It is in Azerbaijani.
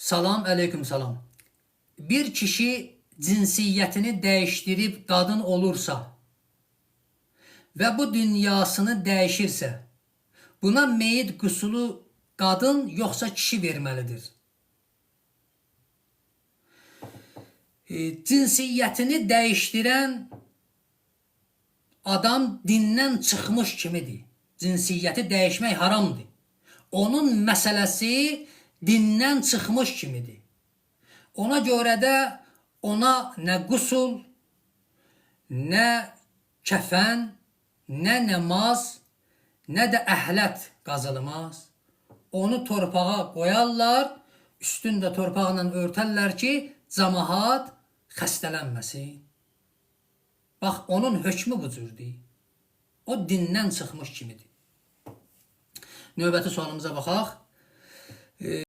Salam, aleyküm salam. Bir kişi cinsiyyətini değiştirip kadın olursa ve bu dünyasını dəyişirsə, buna meyit qüsulu kadın yoksa kişi verməlidir. Cinsiyyətini değiştiren adam dindən çıxmış kimidir. Cinsiyyəti dəyişmək haramdır. Onun məsələsi dindən çıxmış kimidir. Ona görə də ona nə qusul, nə kəfən, nə namaz, nə də əhlət qazılmaz. Onu torpağa qoyarlar, üstündə torpaqla örtərlər ki, cəmaət xəstələnməsin. Bax, onun hökmü bu cürdür. O dindən çıxmış kimidir. Növbəti sualımıza baxaq.